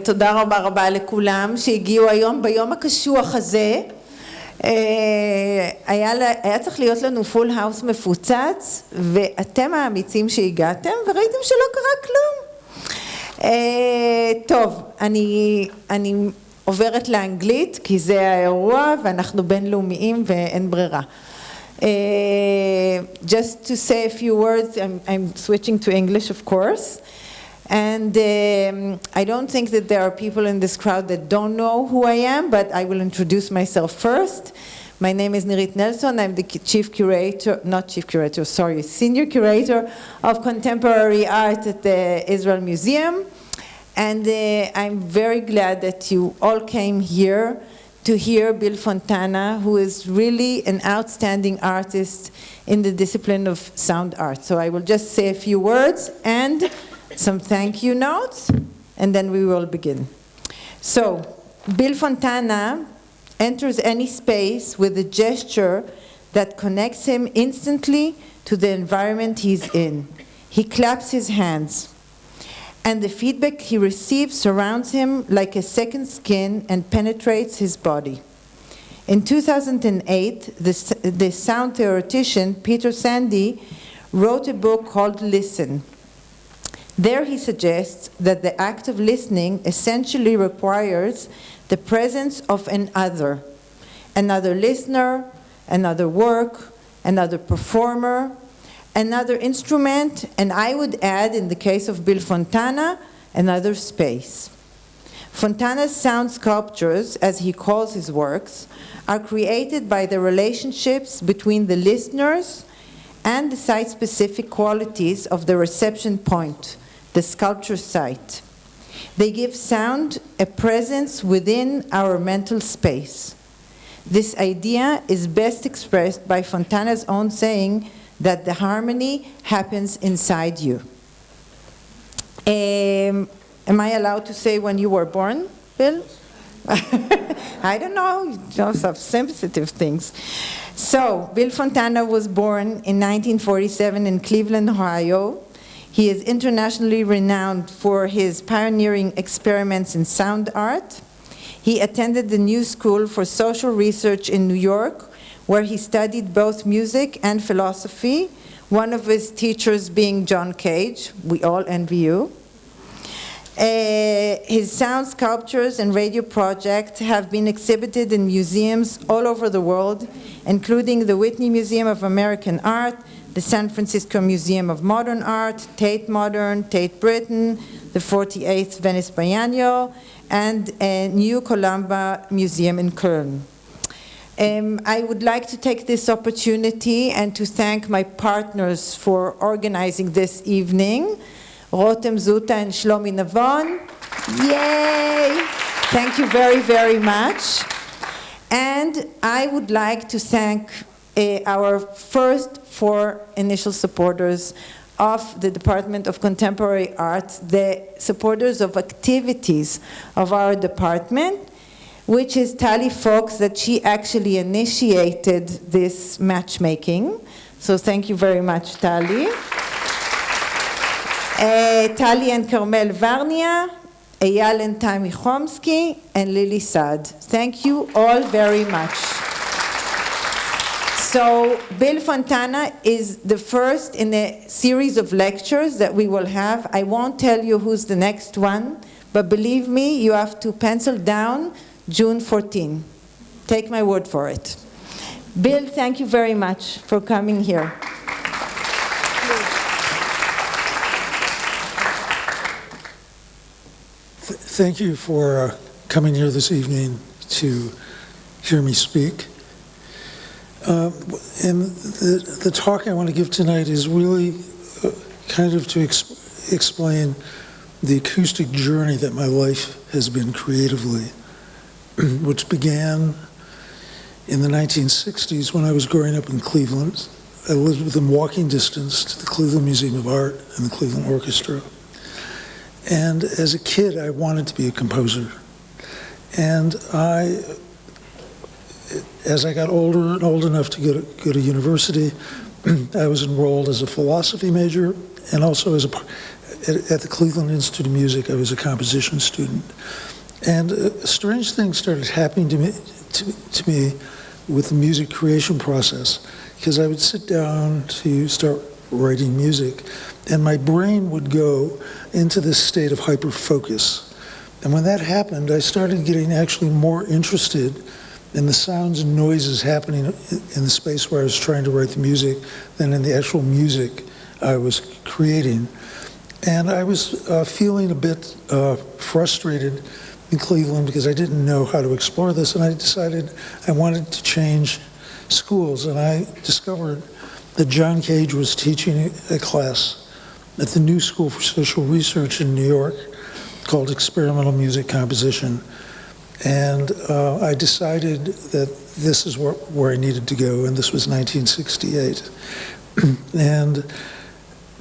תודה רבה רבה לכולם שהגיעו היום ביום הקשוח הזה. היה צריך להיות לנו פול האוס מפוצץ, ואתם האמיצים שהגעתם וראיתם שלא קרה כלום. טוב, אני עוברת לאנגלית כי זה האירוע ואנחנו בינלאומיים ואין ברירה. Just to say a few words, I'm switching to English of course. And I don't think that there are people in this crowd that don't know who I am, but I will introduce myself first. My name is Nirit Nelson. I'm the senior curator of contemporary art at the Israel Museum. And I'm very glad that you all came here to hear Bill Fontana, who is really an outstanding artist in the discipline of sound art. So I will just say a few words and some thank you notes, and then we will begin. So, Bill Fontana enters any space with a gesture that connects him instantly to the environment he's in. He claps his hands, and the feedback he receives surrounds him like a second skin and penetrates his body. In 2008, the sound theoretician Peter Sandy wrote a book called Listen. There he suggests that the act of listening essentially requires the presence of another listener, another work, another performer, another instrument, and I would add, in the case of Bill Fontana, another space. Fontana's sound sculptures, as he calls his works, are created by the relationships between the listeners and the site-specific qualities of the reception point, the sculpture site. They give sound a presence within our mental space. This idea is best expressed by Fontana's own saying that the harmony happens inside you. Am I allowed to say when you were born, Bill? I don't know, some sensitive things. So, Bill Fontana was born in 1947 in Cleveland, Ohio. He is internationally renowned for his pioneering experiments in sound art. He attended the New School for Social Research in New York, where he studied both music and philosophy, one of his teachers being John Cage. We all envy you. His sound sculptures and radio projects have been exhibited in museums all over the world, including the Whitney Museum of American Art, the San Francisco Museum of Modern Art, Tate Modern, Tate Britain, the 48th Venice Biennial, and a New Columba Museum in Köln. I would like to take this opportunity and to thank my partners for organizing this evening, Rotem Zuta and Shlomi Navon. Yay! Thank you very, very much. And I would like to thank our first 4 initial supporters of the Department of Contemporary Art, the supporters of activities of our department, which is Tali Fox, that she actually initiated this matchmaking. So thank you very much, Tali. Tali and Carmel Varnia, Eyal and Tami Chomsky, and Lily Saad. Thank you all very much. So Bill Fontana is the first in a series of lectures that we will have. I won't tell you who's the next one, but believe me, you have to pencil down June 14. Take my word for it. Bill, thank you very much for coming here. Thank you for coming here this evening to hear me speak. And the talk I want to give tonight is really kind of to explain the acoustic journey that my life has been creatively, which began in the 1960s when I was growing up in Cleveland. I lived within walking distance to the Cleveland Museum of Art and the Cleveland Orchestra. And as a kid, I wanted to be a composer. And as I got older and old enough to go to university, I was enrolled as a philosophy major and also as at the Cleveland Institute of Music, I was a composition student. And strange things started happening to me with the music creation process, because I would sit down to start writing music, and my brain would go into this state of hyper-focus. And when that happened, I started getting actually more interested in the sounds and noises happening in the space where I was trying to write the music than in the actual music I was creating. And I was feeling a bit frustrated in Cleveland because I didn't know how to explore this, and I decided I wanted to change schools. And I discovered that John Cage was teaching a class at the New School for Social Research in New York called Experimental Music Composition. And I decided that this is where I needed to go, and this was 1968. And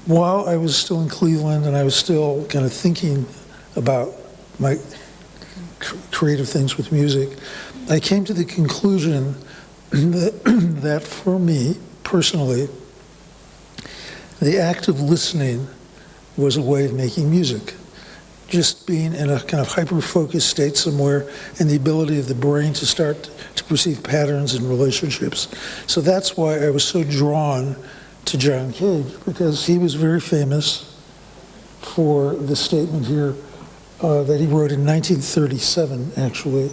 while I was still in Cleveland and I was still kind of thinking about my creative things with music, I came to the conclusion that for me, personally, the act of listening was a way of making music. Just being in a kind of hyper-focused state somewhere, and the ability of the brain to start to perceive patterns and relationships. So that's why I was so drawn to John Cage, because he was very famous for the statement here that he wrote in 1937, actually: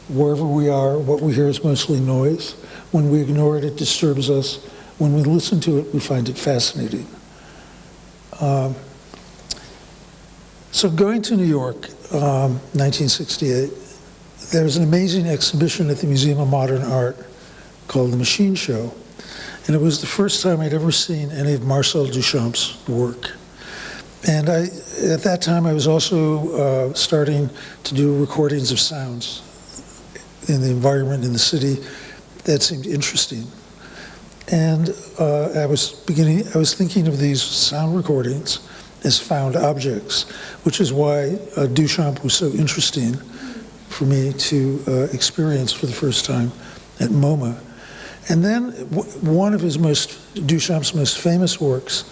wherever we are, what we hear is mostly noise. When we ignore it, it disturbs us. When we listen to it, we find it fascinating. So going to New York, 1968, there was an amazing exhibition at the Museum of Modern Art called The Machine Show. And it was the first time I'd ever seen any of Marcel Duchamp's work. And at that time, I was also starting to do recordings of sounds in the environment in the city that seemed interesting. And I was thinking of these sound recordings as found objects, which is why Duchamp was so interesting for me to experience for the first time at MoMA. And then one of Duchamp's most famous works,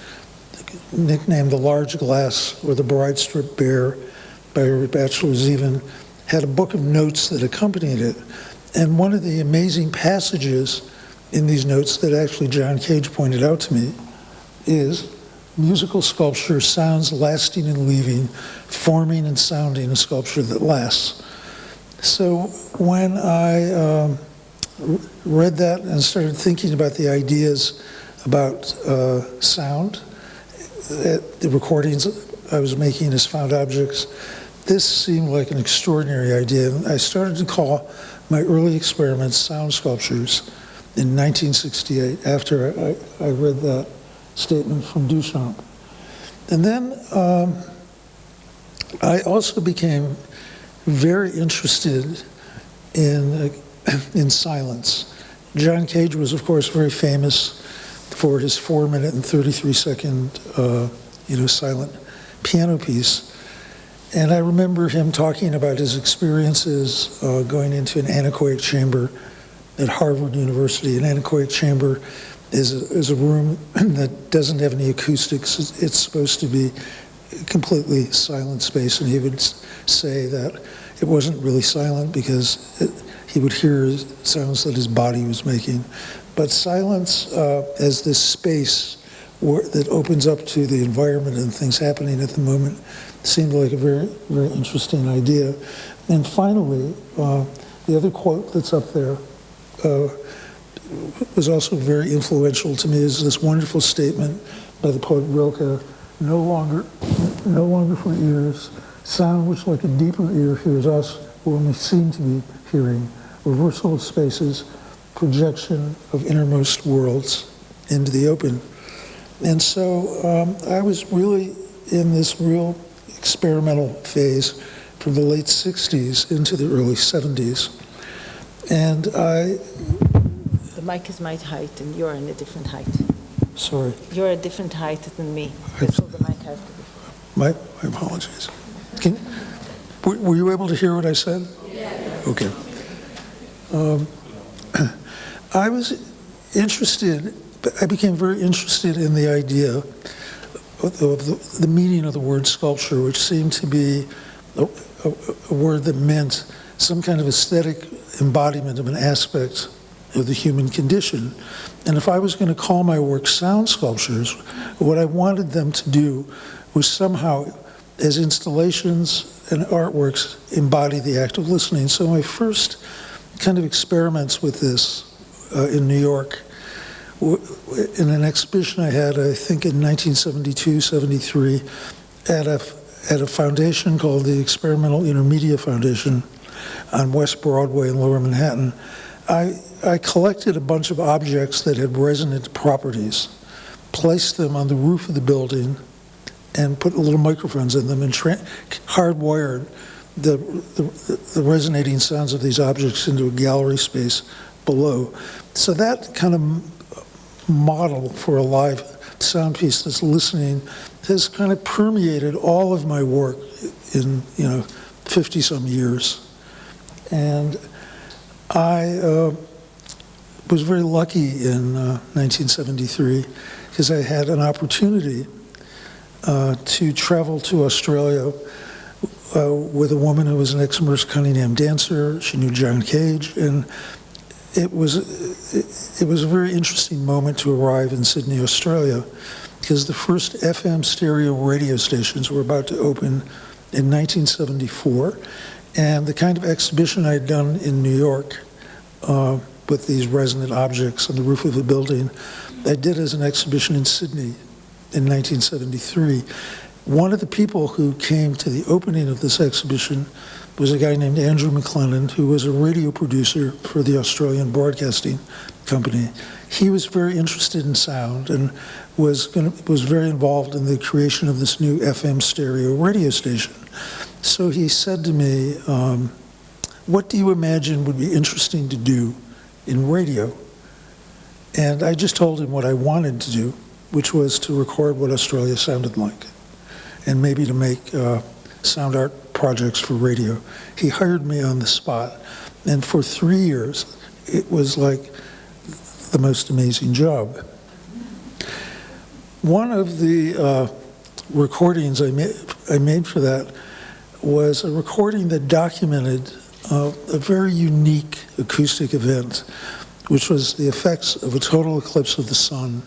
nicknamed The Large Glass or The Bride Stripped Bare by Bachelor Zeven, had a book of notes that accompanied it. And one of the amazing passages in these notes that actually John Cage pointed out to me is: musical sculpture, sounds lasting and leaving, forming and sounding a sculpture that lasts. So when I read that and started thinking about the ideas about sound, the recordings I was making as found objects, this seemed like an extraordinary idea. And I started to call my early experiments sound sculptures in 1968 after I read that statement from Duchamp. And then I also became very interested in silence. John Cage was, of course, very famous for his 4-minute and 33-second, silent piano piece. And I remember him talking about his experiences going into an anechoic chamber at Harvard University. An anechoic chamber is a room that doesn't have any acoustics. It's supposed to be a completely silent space, and he would say that it wasn't really silent because he would hear sounds that his body was making. But silence as this space that opens up to the environment and things happening at the moment seemed like a very, very interesting idea. And finally, the other quote that's up there was also very influential to me, is this wonderful statement by the poet Rilke: no longer for ears, sound which like a deeper ear hears us when we seem to be hearing, reversal of spaces, projection of innermost worlds into the open. And so I was really in this real experimental phase from the late 60s into the early 70s. And The mic is my height, and you're in a different height. Sorry. You're a different height than me. That's all the mic has to be. My apologies. Were you able to hear what I said? Yes. Okay. I became very interested in the idea the meaning of the word sculpture, which seemed to be a word that meant some kind of aesthetic embodiment of an aspect of the human condition. And if I was going to call my work sound sculptures, what I wanted them to do was somehow, as installations and artworks, embody the act of listening. So my first kind of experiments with this in New York, in an exhibition I had, I think in 1972, 73, at a foundation called the Experimental Intermedia Foundation on West Broadway in Lower Manhattan, I collected a bunch of objects that had resonant properties, placed them on the roof of the building, and put little microphones in them and hardwired the resonating sounds of these objects into a gallery space below. So that kind of model for a live sound piece that's listening has kind of permeated all of my work in 50-some years. And I was very lucky in 1973 because I had an opportunity to travel to Australia with a woman who was an ex-Merce Cunningham dancer. She knew John Cage, and it was a very interesting moment to arrive in Sydney, Australia, because the first FM stereo radio stations were about to open in 1974, and the kind of exhibition I had done in New York with these resonant objects on the roof of a building, I did as an exhibition in Sydney in 1973. One of the people who came to the opening of this exhibition was a guy named Andrew McLennan, who was a radio producer for the Australian Broadcasting Company. He was very interested in sound and was very involved in the creation of this new FM stereo radio station. So he said to me, what do you imagine would be interesting to do in radio? And I just told him what I wanted to do, which was to record what Australia sounded like, and maybe to make sound art projects for radio. He hired me on the spot, and for 3 years, it was like the most amazing job. One of the recordings I made for that was a recording that documented a very unique acoustic event, which was the effects of a total eclipse of the sun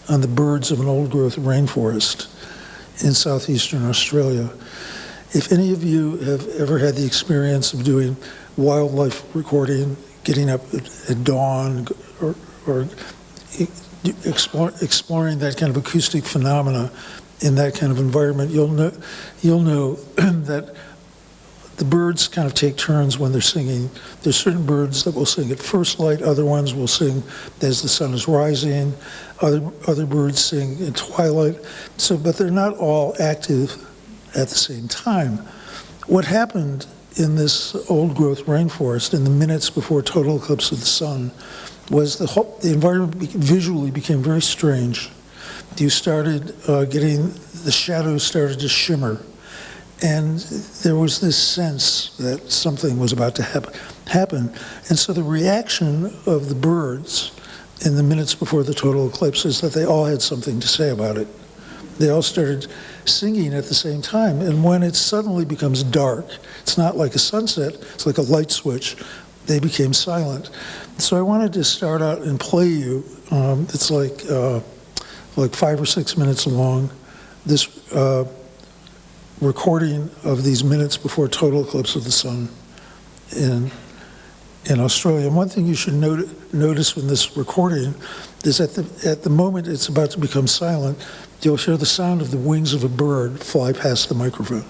on the birds of an old-growth rainforest in southeastern Australia. If any of you have ever had the experience of doing wildlife recording, getting up at dawn, or exploring that kind of acoustic phenomena in that kind of environment, you'll know that the birds kind of take turns when they're singing. There's certain birds that will sing at first light, other ones will sing as the sun is rising, other birds sing at twilight. But they're not all active at the same time. What happened in this old-growth rainforest in the minutes before total eclipse of the sun was the environment visually became very strange. You started the shadows started to shimmer, and there was this sense that something was about to happen. And so the reaction of the birds in the minutes before the total eclipse is that they all had something to say about it. They all started singing at the same time, and when it suddenly becomes dark, it's not like a sunset, it's like a light switch, they became silent. So I wanted to start out and play you, it's like 5 or 6 minutes long, this recording of these minutes before total eclipse of the sun in Australia. And one thing you should notice in this recording is at the moment it's about to become silent, you'll hear the sound of the wings of a bird fly past the microphone.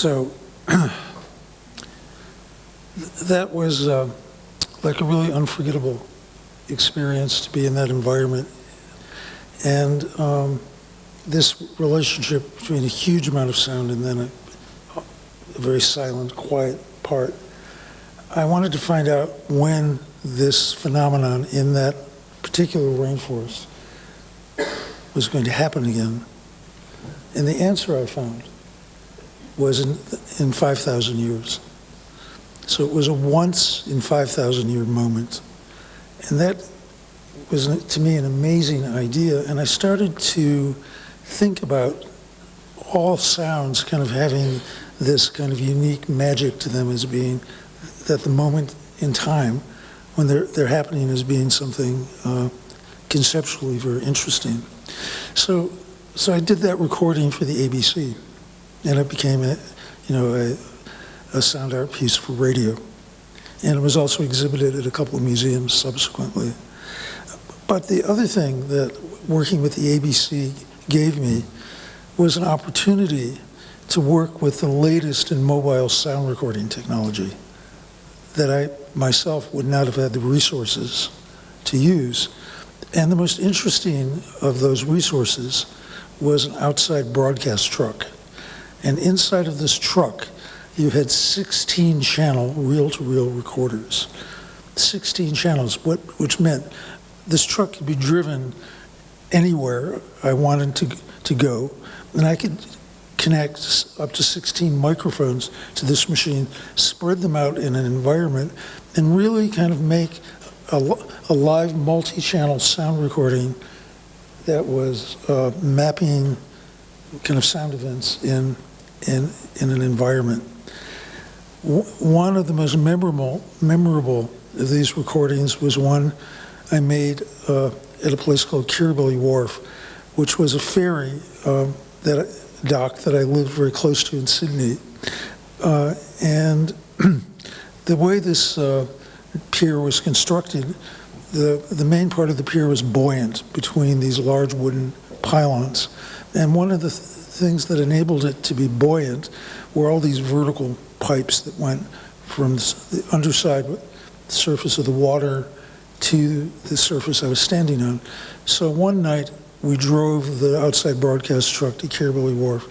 So that was like a really unforgettable experience to be in that environment. And this relationship between a huge amount of sound and then a very silent, quiet part. I wanted to find out when this phenomenon in that particular rainforest was going to happen again. And the answer I found was in 5,000 years. So it was a once in 5,000 year moment. And that was, to me, an amazing idea. And I started to think about all sounds kind of having this kind of unique magic to them as being that the moment in time when they're happening as being something conceptually very interesting. So I did that recording for the ABC, and it became a sound art piece for radio. And it was also exhibited at a couple of museums subsequently. But the other thing that working with the ABC gave me was an opportunity to work with the latest in mobile sound recording technology that I myself would not have had the resources to use. And the most interesting of those resources was an outside broadcast truck. And inside of this truck, you had 16-channel reel-to-reel recorders. 16 channels, which meant this truck could be driven anywhere I wanted to go, and I could connect up to 16 microphones to this machine, spread them out in an environment, and really kind of make a live multi-channel sound recording that was mapping kind of sound events in an environment. One of the most memorable of these recordings was one I made at a place called Kirribilli Wharf, which was a ferry dock that I lived very close to in Sydney. And the way this pier was constructed, the main part of the pier was buoyant between these large wooden pylons. And one of the things that enabled it to be buoyant were all these vertical pipes that went from the underside surface of the water to the surface I was standing on. So one night we drove the outside broadcast truck to Kirribilli Wharf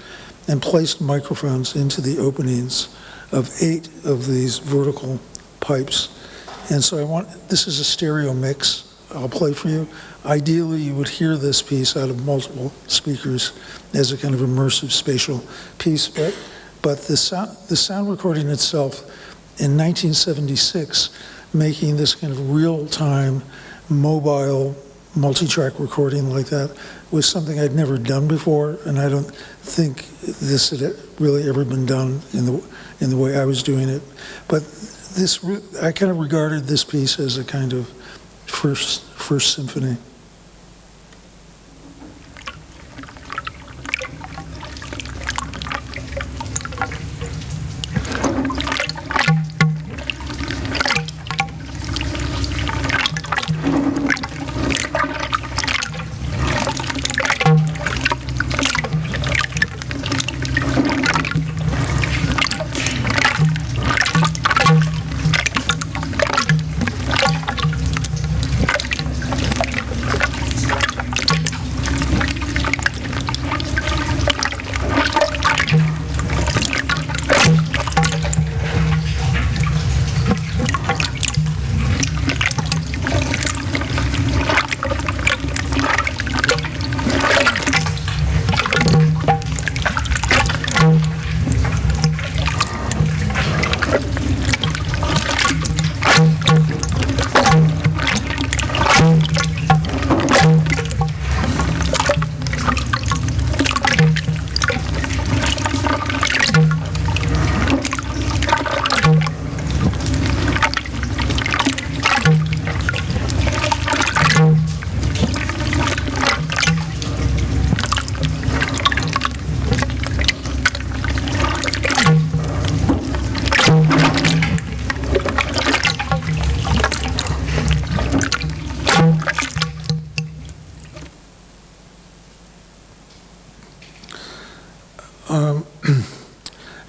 and placed microphones into the openings of 8 of these vertical pipes. And so this is a stereo mix I'll play for you. Ideally, you would hear this piece out of multiple speakers as a kind of immersive spatial piece, but the sound recording itself in 1976, making this kind of real-time mobile multi-track recording like that was something I'd never done before, and I don't think this had really ever been done in the way I was doing it. But I kind of regarded this piece as a kind of first symphony.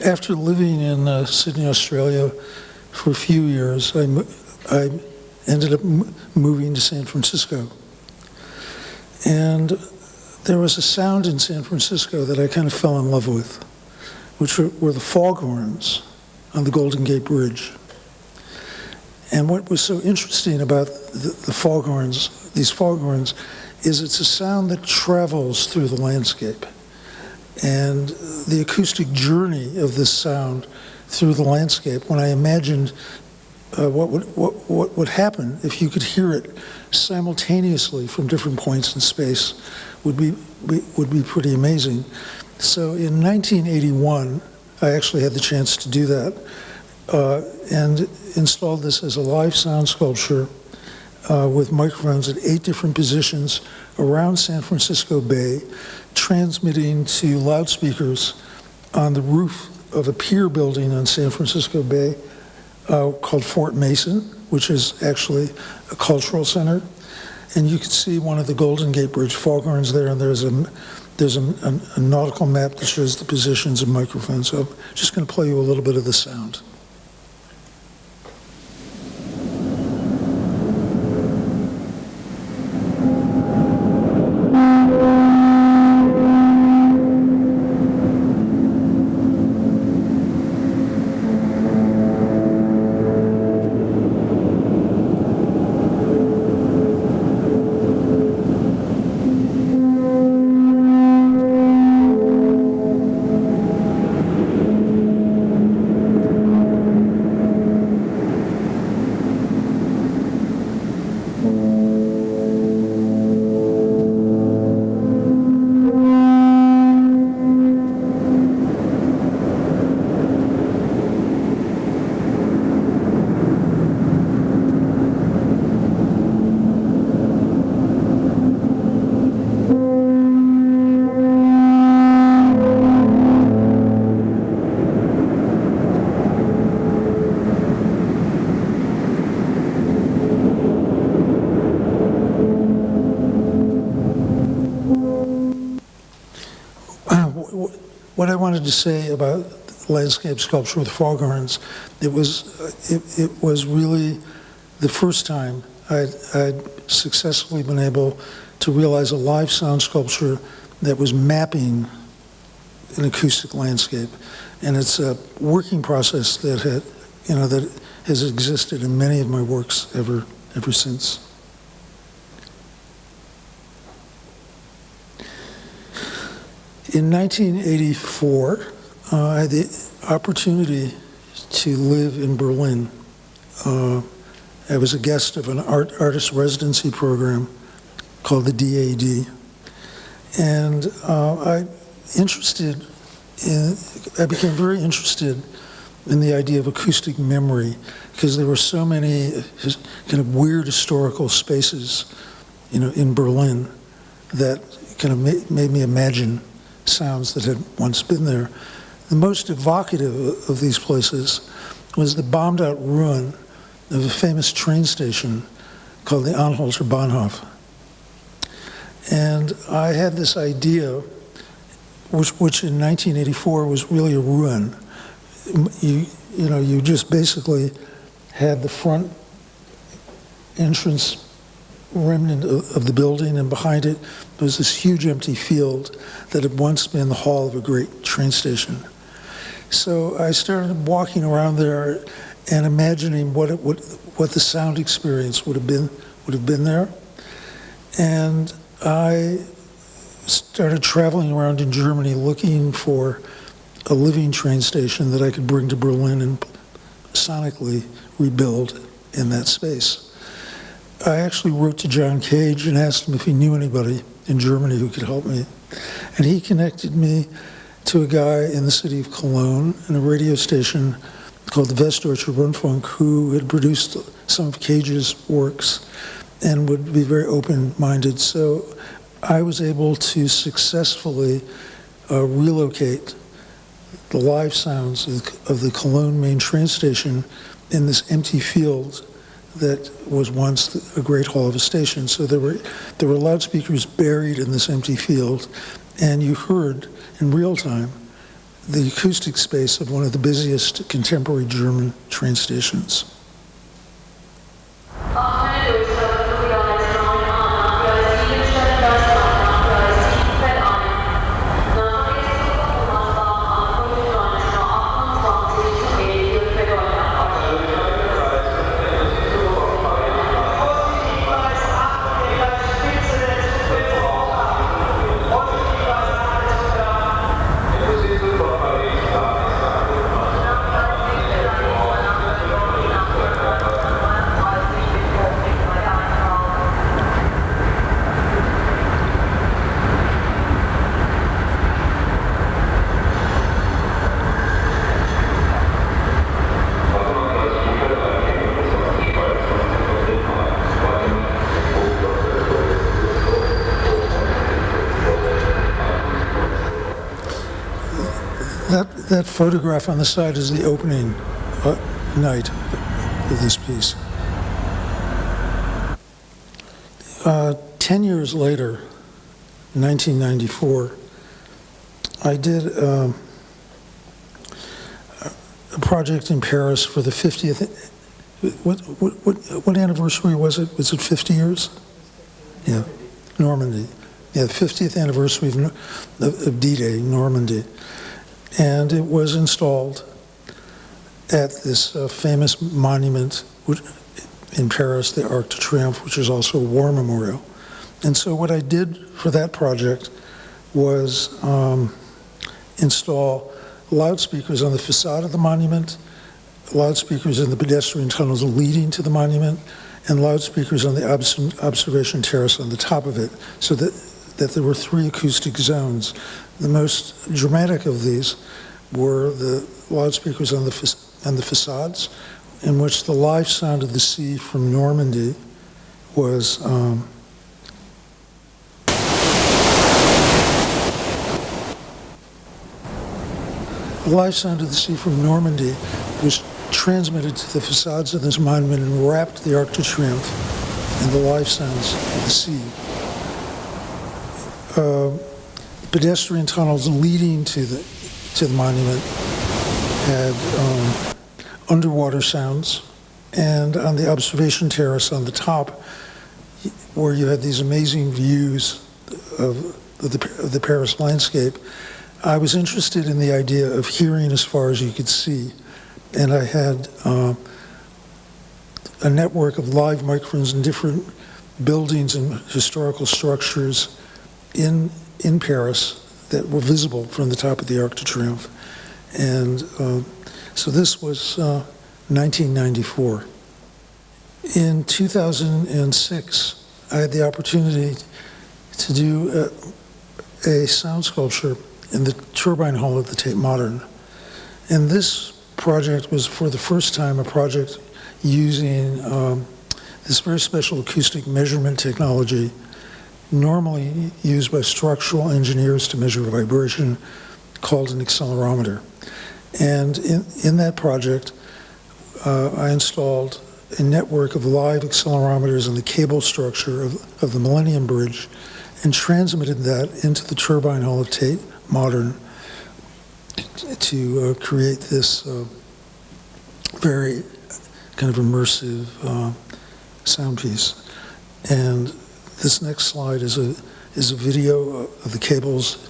After living in Sydney, Australia for a few years, I ended up moving to San Francisco. And there was a sound in San Francisco that I kind of fell in love with, which were the foghorns on the Golden Gate Bridge. And what was so interesting about the foghorns, these foghorns, is it's a sound that travels through the landscape. And the acoustic journey of this sound through the landscape, when I imagined what would happen if you could hear it simultaneously from different points in space, would be pretty amazing. So in 1981, I actually had the chance to do that and installed this as a live sound sculpture with microphones at 8 different positions around San Francisco Bay, transmitting to loudspeakers on the roof of a pier building on San Francisco Bay called Fort Mason, which is actually a cultural center. And you can see one of the Golden Gate Bridge foghorns there, and there's a nautical map that shows the positions of microphones. So I'm just going to play you a little bit of the sound. What I wanted to say about landscape sculpture with foghorns, it was really the first time I'd successfully been able to realize a live sound sculpture that was mapping an acoustic landscape. And it's a working process that has existed in many of my works ever since. In 1984, I had the opportunity to live in Berlin. I was a guest of an artist residency program called the DAD. And I became very interested in the idea of acoustic memory, because there were so many kind of weird historical spaces, in Berlin that kind of made me imagine sounds that had once been there. The most evocative of these places was the bombed-out ruin of a famous train station called the Anhalter Bahnhof. And I had this idea, which in 1984 was really a ruin. You just basically had the front entrance remnant of the building, and behind it was this huge empty field that had once been the hall of a great train station. So I started walking around there and imagining what the sound experience would have been there. And I started traveling around in Germany looking for a living train station that I could bring to Berlin and sonically rebuild in that space. I actually wrote to John Cage and asked him if he knew anybody in Germany who could help me. And he connected me to a guy in the city of Cologne in a radio station called the Westdeutsche Rundfunk, who had produced some of Cage's works and would be very open-minded. So I was able to successfully relocate the live sounds of the Cologne main train station in this empty field that was once a great hall of a station. So there were loudspeakers buried in this empty field, and you heard in real time the acoustic space of one of the busiest contemporary German train stations. That photograph on the side is the opening night of this piece. 10 years later, in 1994, I did a project in Paris for the 50th. What anniversary was it? Was it 50 years? Yeah, Normandy. Yeah, the 50th anniversary of D-Day, Normandy. And it was installed at this famous monument in Paris, the Arc de Triomphe, which is also a war memorial. And so what I did for that project was install loudspeakers on the facade of the monument, loudspeakers in the pedestrian tunnels leading to the monument, and loudspeakers on the observation terrace on the top of it, so that there were 3 acoustic zones. The most dramatic of these were the loudspeakers on the facades, in which the live sound of the sea from Normandy was transmitted to the facades of this monument and wrapped the Arc de Triomphe in the live sounds of the sea. Pedestrian tunnels leading to the monument had underwater sounds, and on the observation terrace on the top, where you had these amazing views of the Paris landscape, I was interested in the idea of hearing as far as you could see, and I had a network of live microphones in different buildings and historical structures in Paris that were visible from the top of the Arc de Triomphe. And so this was 1994. In 2006, I had the opportunity to do a sound sculpture in the turbine hall of the Tate Modern. And this project was, for the first time, a project using this very special acoustic measurement technology normally used by structural engineers to measure vibration, called an accelerometer. And in that project, I installed a network of live accelerometers in the cable structure of the Millennium Bridge and transmitted that into the turbine hall of Tate Modern to create this very kind of immersive sound piece. And this next slide is a video of the cables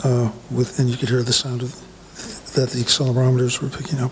and you could hear the sound that the accelerometers were picking up.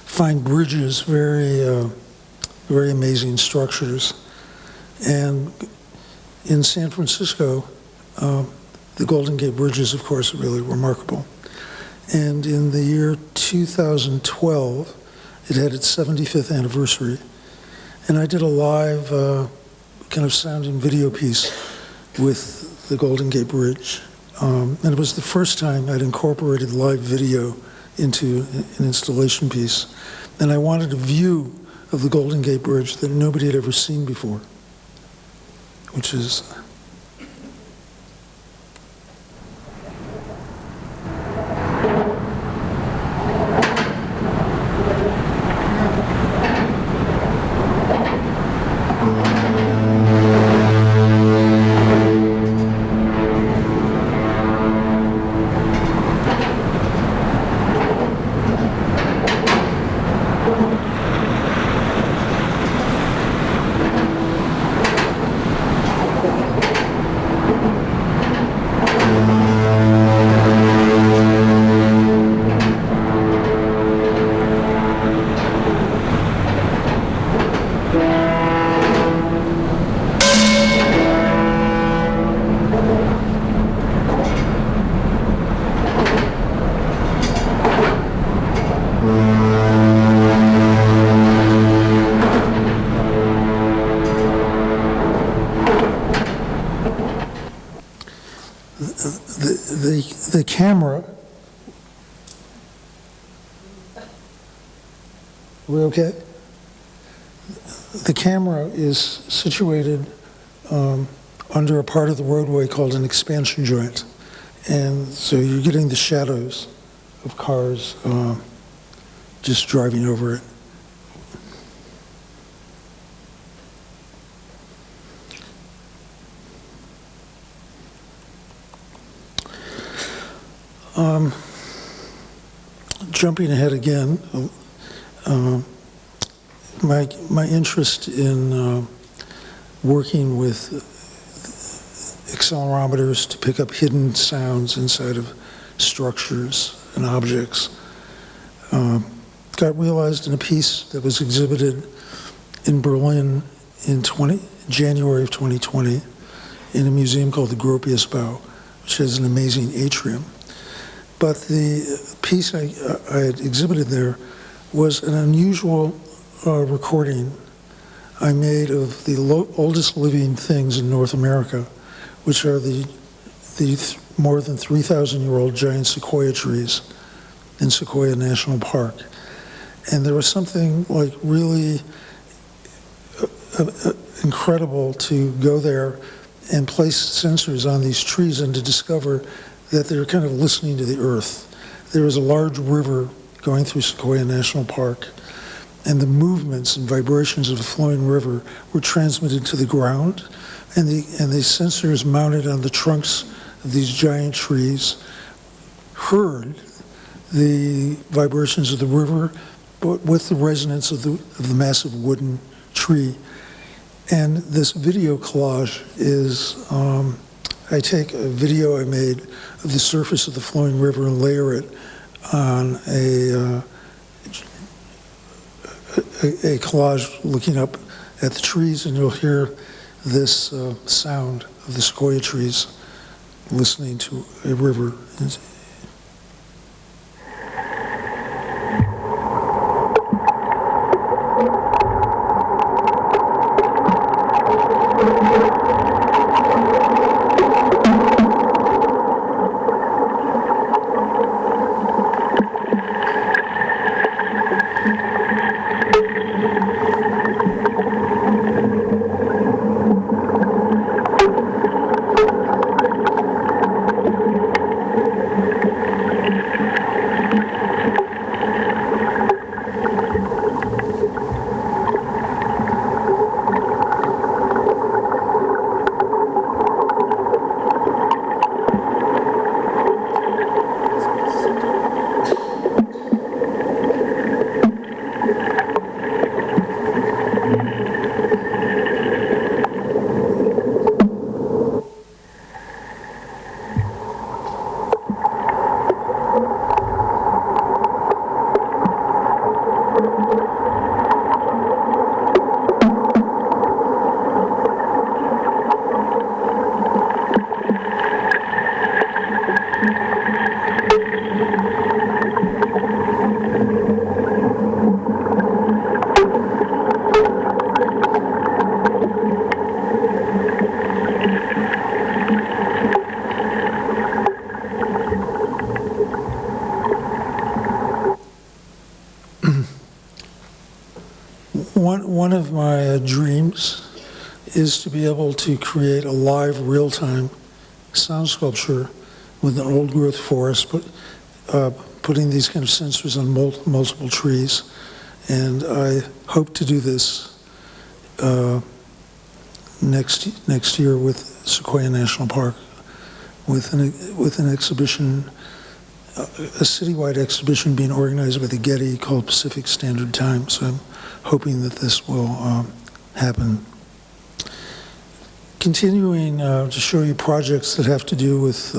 find bridges very amazing structures. And in San Francisco, the Golden Gate Bridge is, of course, really remarkable. And in the year 2012, it had its 75th anniversary. And I did a live kind of sound and video piece with the Golden Gate Bridge. And it was the first time I'd incorporated live video into an installation piece. And I wanted a view of the Golden Gate Bridge that nobody had ever seen before, which is the camera. Are we okay? The camera is situated under a part of the roadway called an expansion joint. And so you're getting the shadows of cars just driving over it. Jumping ahead again, my interest in working with accelerometers to pick up hidden sounds inside of structures and objects got realized in a piece that was exhibited in Berlin in January of 2020 in a museum called the Gropiusbau, which has an amazing atrium. But the piece I had exhibited there was an unusual recording I made of the oldest living things in North America, which are the more than 3,000-year-old giant sequoia trees in Sequoia National Park. And there was something like really incredible to go there and place sensors on these trees and to discover that they're kind of listening to the earth. There was a large river going through Sequoia National Park, and the movements and vibrations of the flowing river were transmitted to the ground, and the sensors mounted on the trunks of these giant trees heard the vibrations of the river, but with the resonance of the massive wooden tree. And this video collage is, I take a video I made of the surface of the flowing river and layer it on a collage looking up at the trees, and you'll hear this sound of the sequoia trees listening to a river. One of my dreams is to be able to create a live, real-time sound sculpture with an old-growth forest, putting these kind of sensors on multiple trees. And I hope to do this next year with Sequoia National Park, with an exhibition, a citywide exhibition being organized by the Getty called Pacific Standard Time. So I'm hoping that this will happen. Continuing to show you projects that have to do with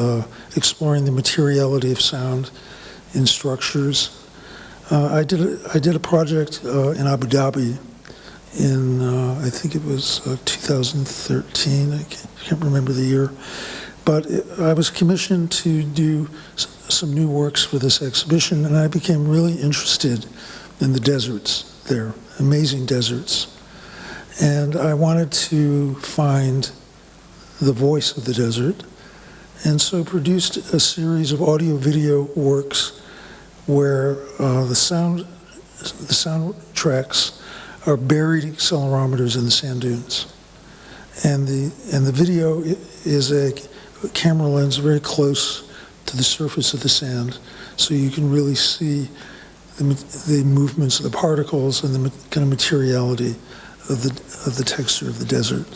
exploring the materiality of sound in structures. I did a project in Abu Dhabi in, I think it was 2013, I can't remember the year, but I was commissioned to do some new works for this exhibition, and I became really interested in the deserts there, amazing deserts. And I wanted to find the voice of the desert, and so produced a series of audio-video works where the sound tracks are buried accelerometers in the sand dunes, and the video is a camera lens very close to the surface of the sand, so you can really see the movements of the particles and the kind of materiality of the texture of the desert.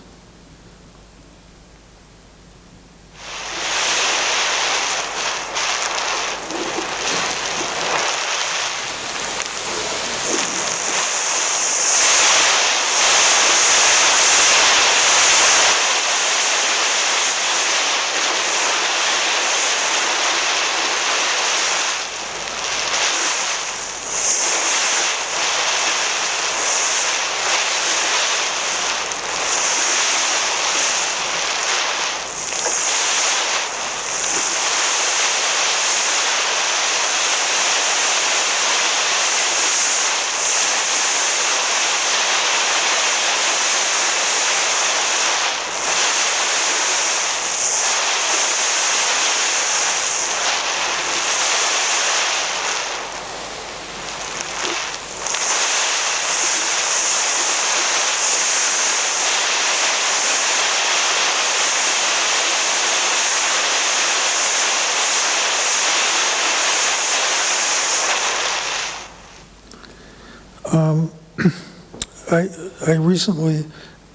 I recently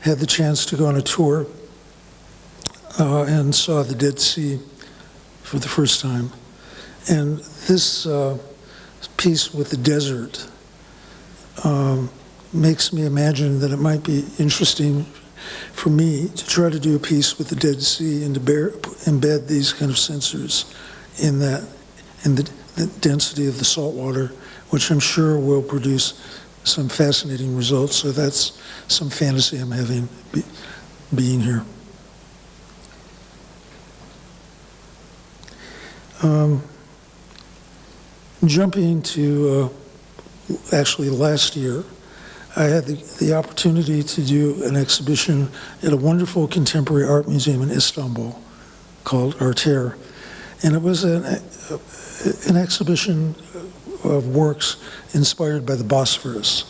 had the chance to go on a tour and saw the Dead Sea for the first time. And this piece with the desert makes me imagine that it might be interesting for me to try to do a piece with the Dead Sea and to embed these kind of sensors in the density of the salt water, which I'm sure will produce some fascinating results. So that's some fantasy I'm having being here. Jumping to actually last year, I had the opportunity to do an exhibition at a wonderful contemporary art museum in Istanbul called Arter. And it was an exhibition of works inspired by the Bosphorus.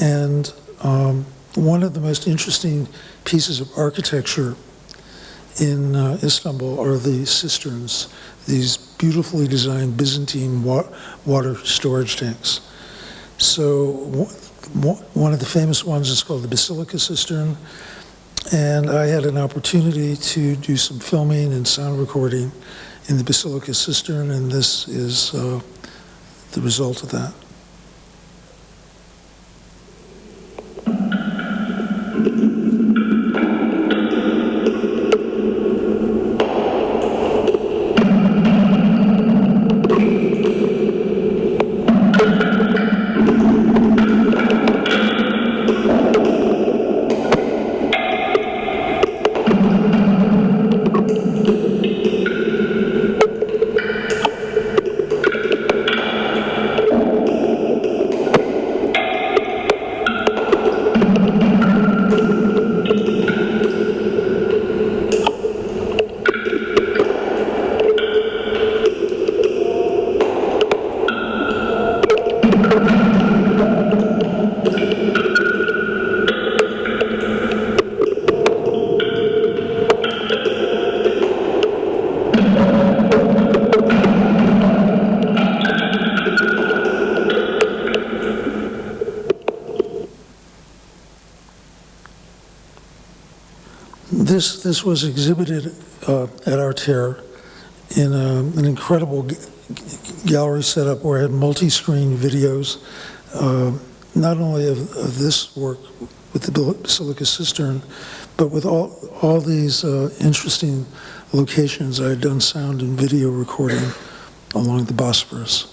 And one of the most interesting pieces of architecture in Istanbul are the cisterns, these beautifully designed Byzantine water storage tanks. So one of the famous ones is called the Basilica Cistern, and I had an opportunity to do some filming and sound recording in the Basilica Cistern, and this is the result of that. This was exhibited at Arterre in an incredible gallery setup where I had multi-screen videos, not only of this work with the Basilica Cistern, but with all these interesting locations. I had done sound and video recording along the Bosphorus.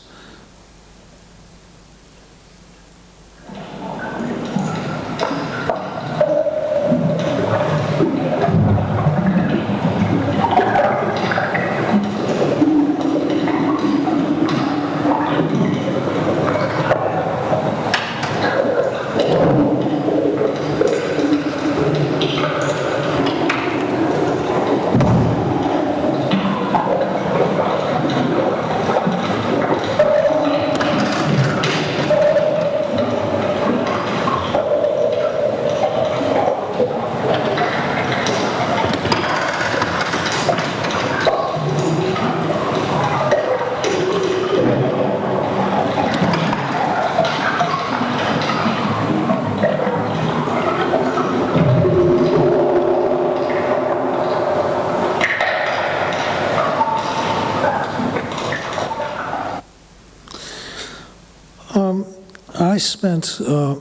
I spent a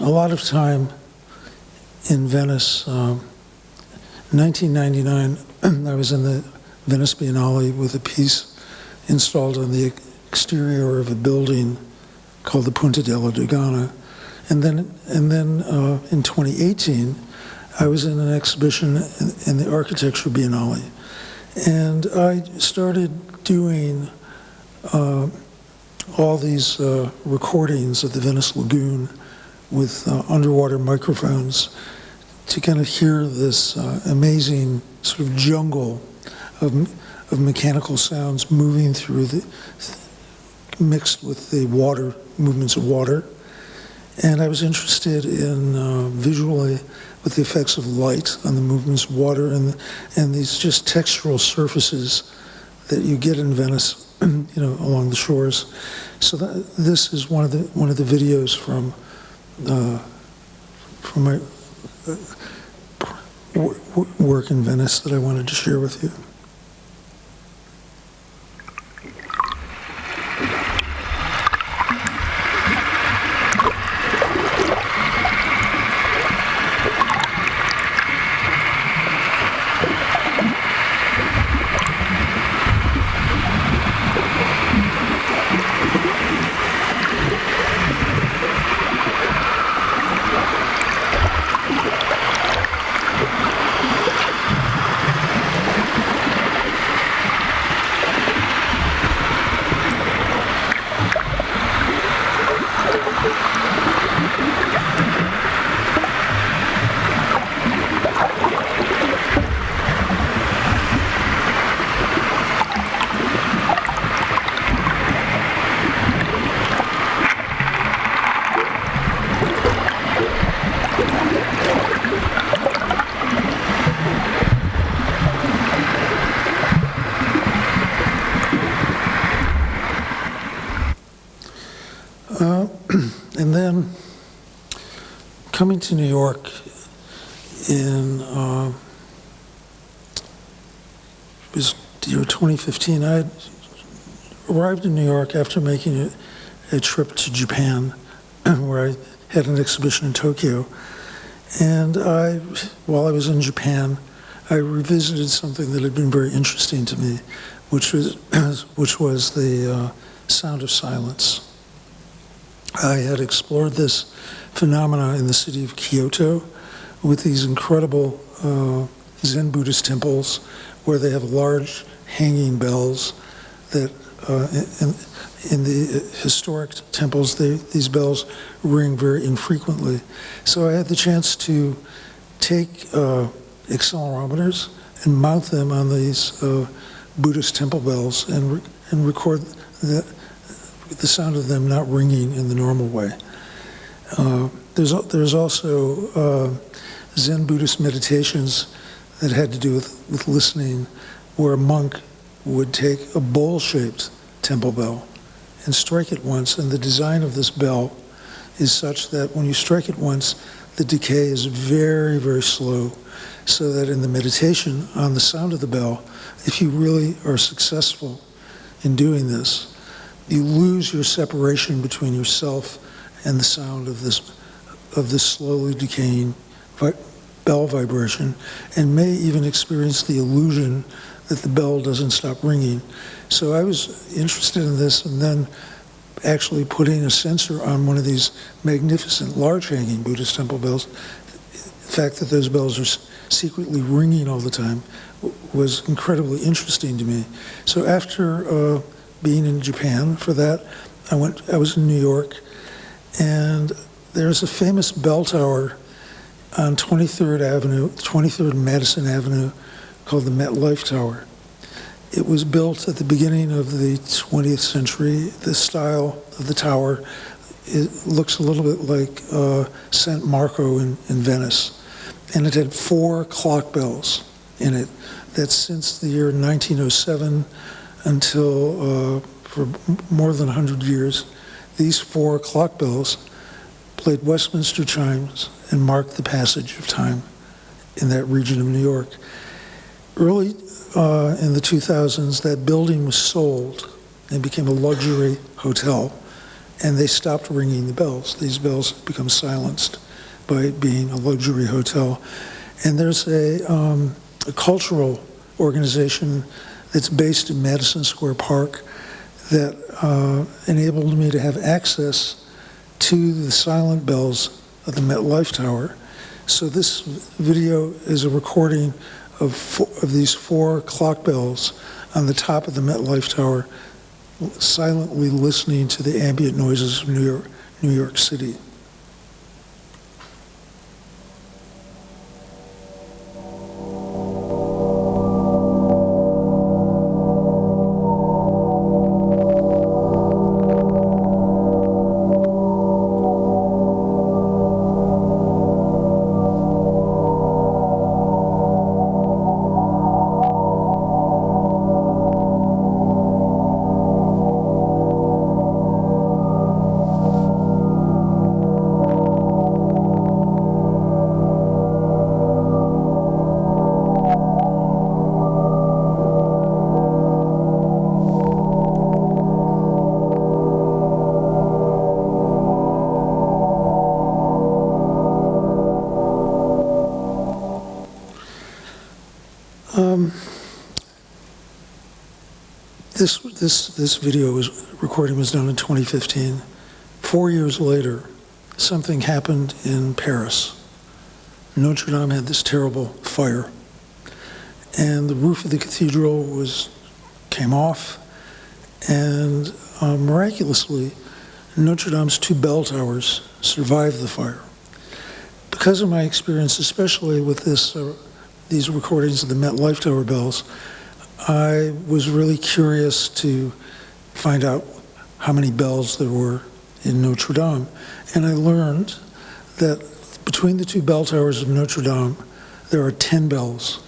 lot of time in Venice. In 1999, I was in the Venice Biennale with a piece installed on the exterior of a building called the Punta della Dogana. And then in 2018, I was in an exhibition in the Architecture Biennale. And I started doing all these recordings of the Venice Lagoon with underwater microphones to kind of hear this amazing sort of jungle of mechanical sounds moving through mixed with the water, movements of water. And I was interested in visually with the effects of light on the movements of water and these just textural surfaces that you get in Venice, along the shores. So this is one of the videos from my work in Venice that I wanted to share with you. And then coming to New York in it was the year 2015, I had arrived in New York after making a trip to Japan where I had an exhibition in Tokyo. And while I was in Japan, I revisited something that had been very interesting to me, which was the sound of silence. I had explored this phenomena in the city of Kyoto with these incredible Zen Buddhist temples where they have large hanging bells that in the historic temples, these bells ring very infrequently. So I had the chance to take accelerometers and mount them on these Buddhist temple bells and record the sound of them not ringing in the normal way. There's also Zen Buddhist meditations that had to do with listening, where a monk would take a bowl-shaped temple bell and strike it once, and the design of this bell is such that when you strike it once, the decay is very, very slow, so that in the meditation on the sound of the bell, if you really are successful in doing this, you lose your separation between yourself and the sound of this slowly decaying bell vibration, and may even experience the illusion that the bell doesn't stop ringing. So I was interested in this, and then actually putting a sensor on one of these magnificent large-hanging Buddhist temple bells. The fact that those bells are secretly ringing all the time was incredibly interesting to me. So after being in Japan for that, I was in New York, and there's a famous bell tower on 23rd Madison Avenue, called the MetLife Tower. It was built at the beginning of the 20th century. The style of the tower, it looks a little bit like San Marco in Venice. And it had 4 clock bells in it that since the year 1907 until for more than 100 years, these 4 clock bells played Westminster chimes and marked the passage of time in that region of New York. Early in the 2000s, that building was sold and became a luxury hotel, and they stopped ringing the bells. These bells become silenced by it being a luxury hotel. And there's a cultural organization that's based in Madison Square Park that enabled me to have access to the silent bells of the MetLife Tower. So this video is a recording of these 4 clock bells on the top of the MetLife Tower, silently listening to the ambient noises of New York City. This video recording was done in 2015. 4 years later, something happened in Paris. Notre Dame had this terrible fire, and the roof of the cathedral came off, and miraculously, Notre Dame's 2 bell towers survived the fire. Because of my experience, especially with these recordings of the MetLife Tower bells, I was really curious to find out how many bells there were in Notre Dame. And I learned that between the 2 bell towers of Notre Dame, there are 10 bells.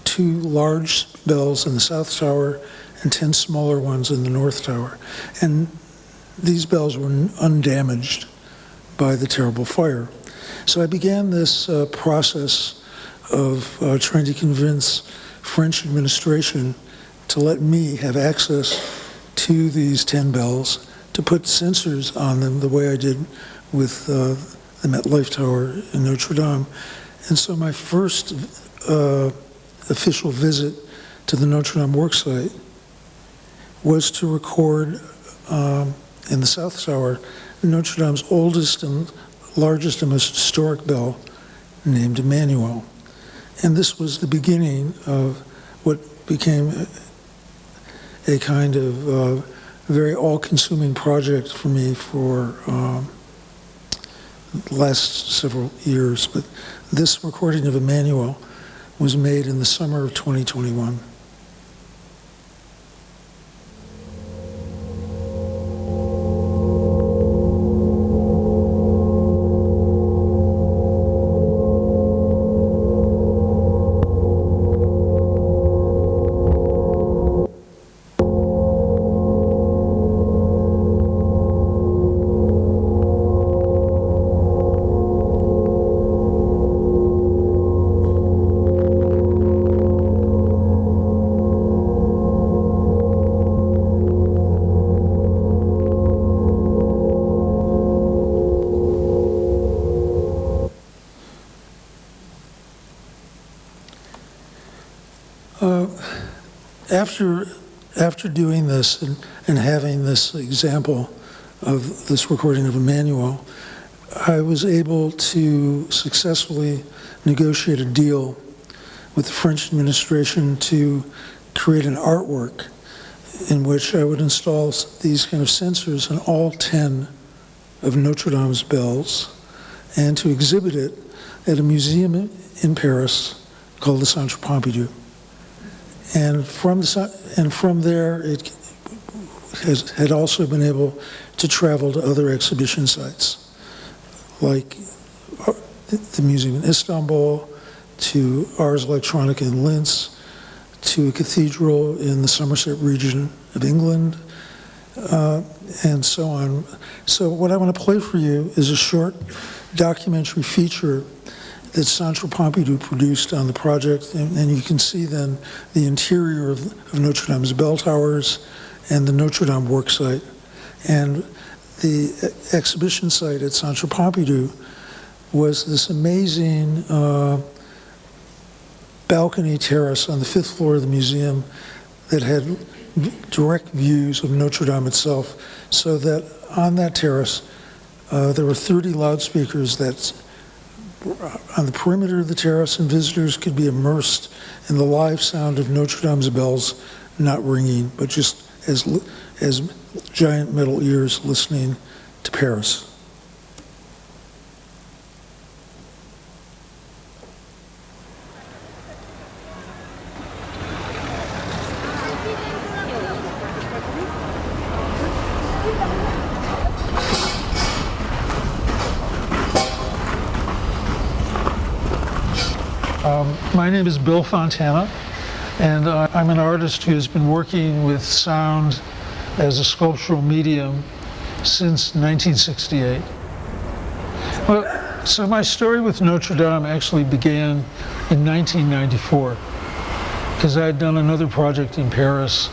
2 large bells in the South Tower and 10 smaller ones in the North Tower. And these bells were undamaged by the terrible fire. So I began this process of trying to convince French administration to let me have access to these 10 bells, to put sensors on them the way I did with the MetLife Tower in Notre Dame. And so my first official visit to the Notre Dame worksite was to record in the South Tower Notre Dame's oldest and largest and most historic bell, named Emmanuel. And this was the beginning of what became a kind of very all-consuming project for me for the last several years. But this recording of Emmanuel was made in the summer of 2021. After doing this and having this example of this recording of Emmanuel, I was able to successfully negotiate a deal with the French administration to create an artwork in which I would install these kind of sensors on all 10 of Notre Dame's bells and to exhibit it at a museum in Paris called the Centre Pompidou. And from there, it had also been able to travel to other exhibition sites, like the museum in Istanbul, to Ars Electronica in Linz, to a cathedral in the Somerset region of England, and so on. So what I want to play for you is a short documentary feature that Centre Pompidou produced on the project, and you can see then the interior of Notre Dame's bell towers and the Notre Dame worksite. And the exhibition site at Centre Pompidou was this amazing balcony terrace on the 5th floor of the museum that had direct views of Notre Dame itself, so that on that terrace there were 30 loudspeakers that on the perimeter of the terrace, and visitors could be immersed in the live sound of Notre Dame's bells, not ringing, but just as giant metal ears listening to Paris. My name is Bill Fontana, and I'm an artist who's been working with sound as a sculptural medium since 1968. Well, so my story with Notre Dame actually began in 1994, because I had done another project in Paris.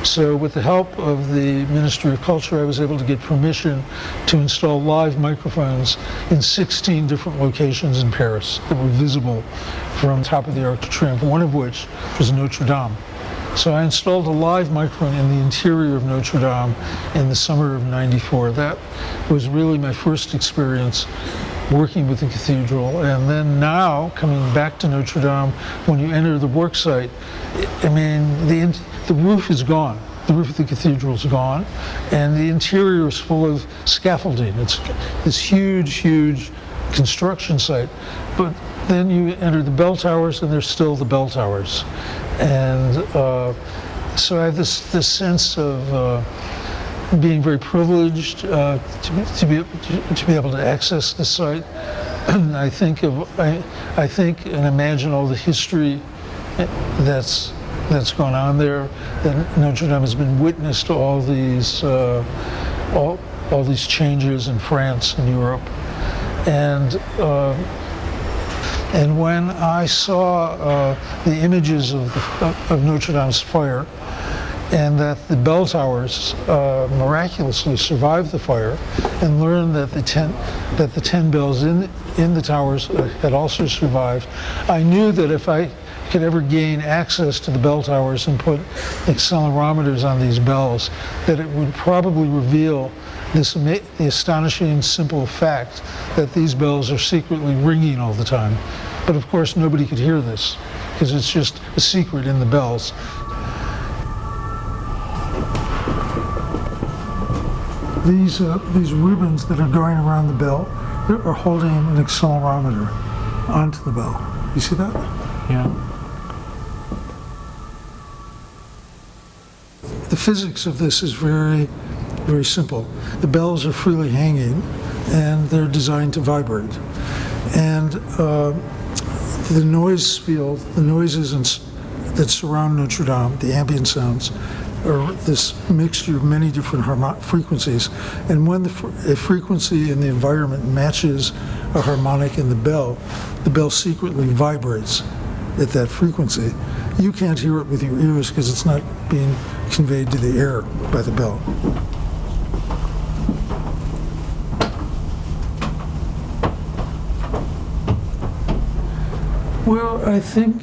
So with the help of the Ministry of Culture, I was able to get permission to install live microphones in 16 different locations in Paris that were visible from top of the Arc de Triomphe, one of which was Notre Dame. So I installed a live microphone in the interior of Notre Dame in the summer of '94. That was really my first experience working with the cathedral. And then now, coming back to Notre Dame, when you enter the work site, I mean, the roof is gone. The roof of the cathedral is gone, and the interior is full of scaffolding. It's this huge, huge construction site. But then you enter the bell towers, and there's still the bell towers. And so I have this sense of being very privileged to be able to access the site. I think and imagine all the history that's gone on there. That Notre Dame has been witness to all these changes in France and Europe, and when I saw the images of Notre Dame's fire, and that the bell towers miraculously survived the fire, and learned that the 10 bells in the towers had also survived, I knew that if I could ever gain access to the bell towers and put accelerometers on these bells, that it would probably reveal the astonishing simple fact that these bells are secretly ringing all the time. But of course nobody could hear this, because it's just a secret in the bells. These ribbons that are going around the bell are holding an accelerometer onto the bell. You see that? Yeah. The physics of this is very, very simple. The bells are freely hanging, and they're designed to vibrate. And the noise field, the noises that surround Notre Dame, the ambient sounds, are this mixture of many different frequencies. And when a frequency in the environment matches a harmonic in the bell secretly vibrates at that frequency. You can't hear it with your ears because it's not being conveyed to the air by the bell. Well, I think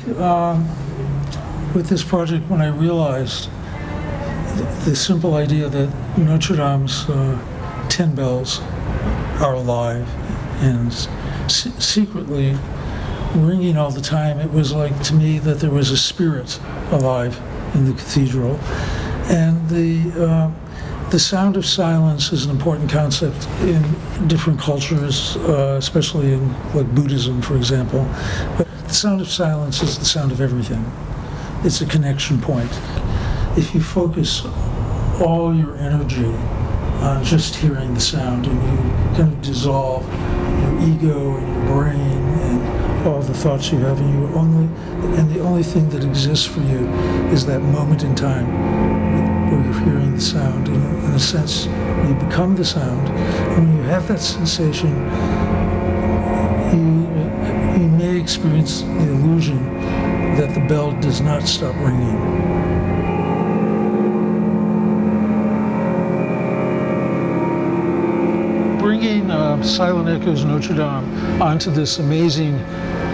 with this project when I realized the simple idea that Notre Dame's 10 bells are alive and secretly ringing all the time. It was like to me that there was a spirit alive in the cathedral. And the sound of silence is an important concept in different cultures, especially in like Buddhism, for example. But the sound of silence is the sound of everything. It's a connection point. If you focus all your energy on just hearing the sound and you kind of dissolve your ego and your brain and all the thoughts you have, and the only thing that exists for you is that moment in time where you're hearing the sound. And in a sense, you become the sound. And when you have that sensation, you may experience the illusion that the bell does not stop ringing. Bringing Silent Echoes Notre Dame onto this amazing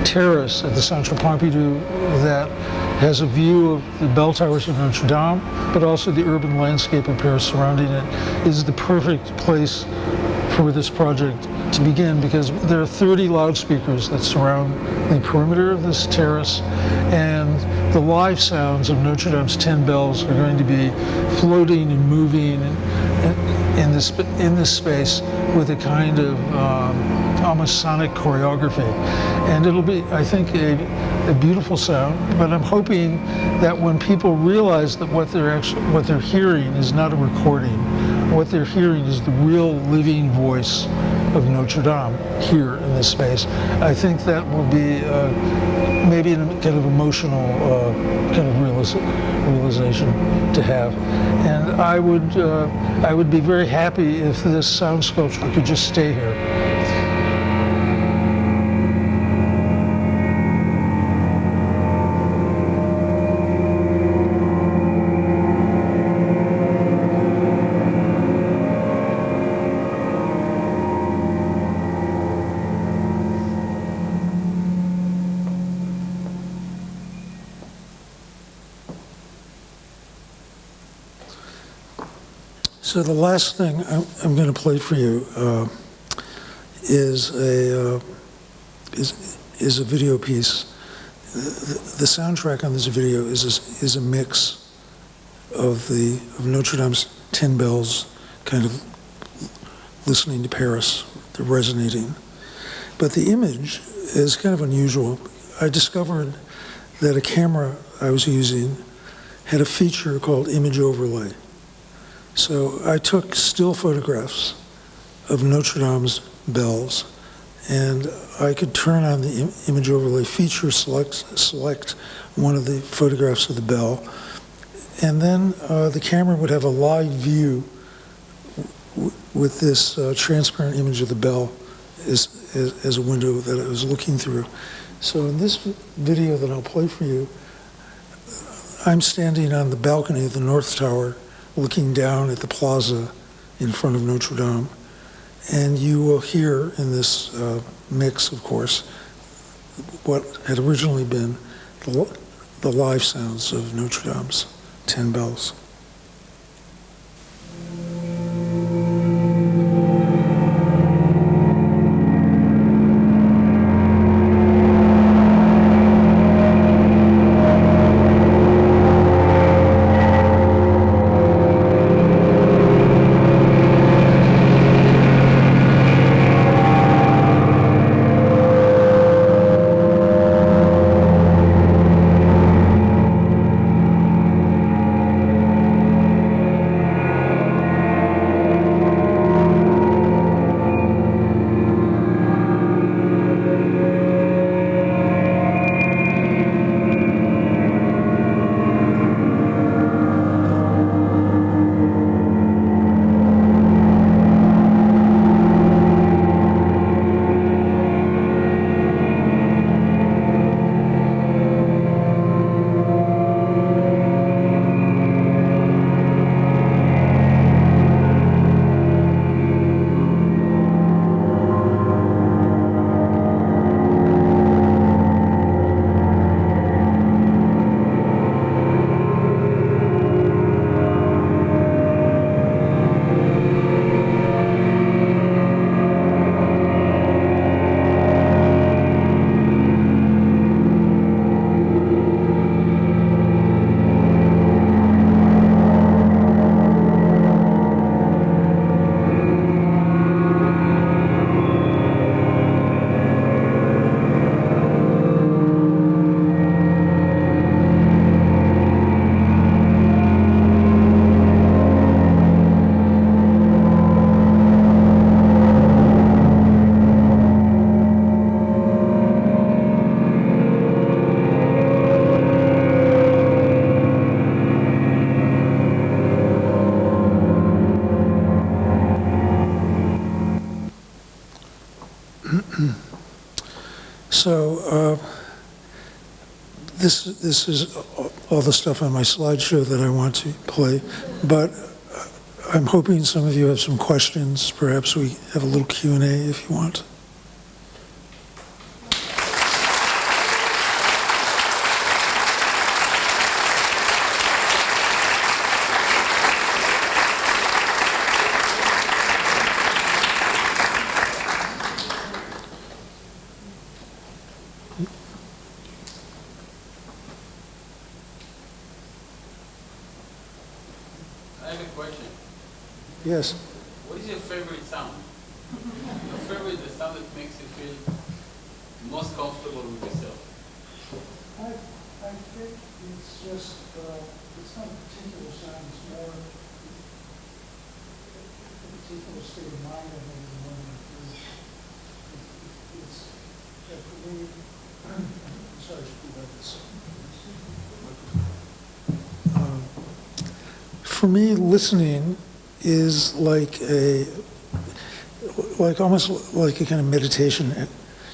terrace at the Centre Pompidou that has a view of the bell towers of Notre Dame, but also the urban landscape of Paris surrounding it, is the perfect place for this project to begin, because there are 30 loudspeakers that surround the perimeter of this terrace, and the live sounds of Notre Dame's 10 bells are going to be floating and moving in this space with a kind of almost sonic choreography. And it'll be, I think, a beautiful sound, but I'm hoping that when people realize that what they're hearing is not a recording, what they're hearing is the real living voice of Notre Dame here in this space, I think that will be maybe a kind of emotional kind of realization to have. And I would be very happy if this sound sculpture could just stay here. So the last thing I'm going to play for you is a video piece. The soundtrack on this video is a mix of Notre Dame's 10 bells, kind of listening to Paris, they're resonating. But the image is kind of unusual. I discovered that a camera I was using had a feature called image overlay. So I took still photographs of Notre Dame's bells, and I could turn on the image overlay feature, select one of the photographs of the bell, and then the camera would have a live view with this transparent image of the bell as a window that I was looking through. So in this video that I'll play for you, I'm standing on the balcony of the North Tower, looking down at the plaza in front of Notre Dame. And you will hear in this mix, of course, what had originally been the live sounds of Notre Dame's 10 bells. So this is all the stuff on my slideshow that I want to play, but I'm hoping some of you have some questions. Perhaps we have a little Q&A if you want. Yes. What is your favorite sound? Your favorite, the sound that makes you feel most comfortable with yourself? I think it's just, it's not a particular sound, it's more a particular state of mind I think is the one that it's for me, I'm sorry, I should do like this. For me, listening is like almost like a kind of meditation.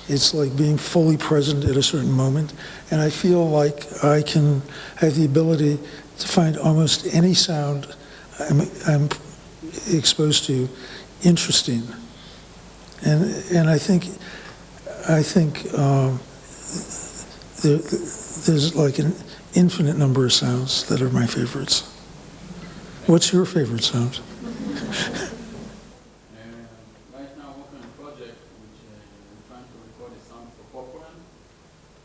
It's like being fully present at a certain moment, and I feel like I can have the ability to find almost any sound I'm exposed to interesting, and I think there's like an infinite number of sounds that are my favorites. What's your favorite sound? Right now I'm working on a project which I'm trying to record the sound for popcorn,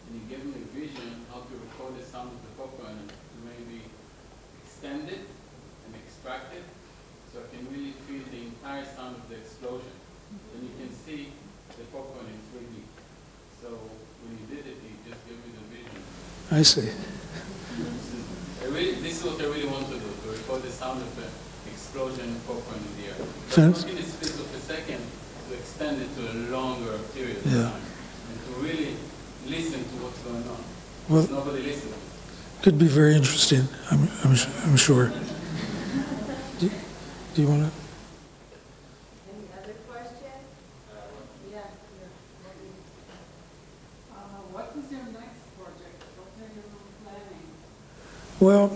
and he gave me a vision how to record the sound of the popcorn and to maybe extend it and extract it so I can really feel the entire sound of the explosion. And you can see the popcorn in 3D. So when he did it, he just gave me the vision. I see. This is what I really want to do, to record the sound of an explosion of popcorn in the air. But Sounds- not in a split of a second, to extend it to a longer period of Yeah. time. And to really listen to what's going on. Well- Because nobody listens. Could be very interesting, I'm sure. Do you want to? Any other question? Yeah. What is your next project? What are you planning? Well,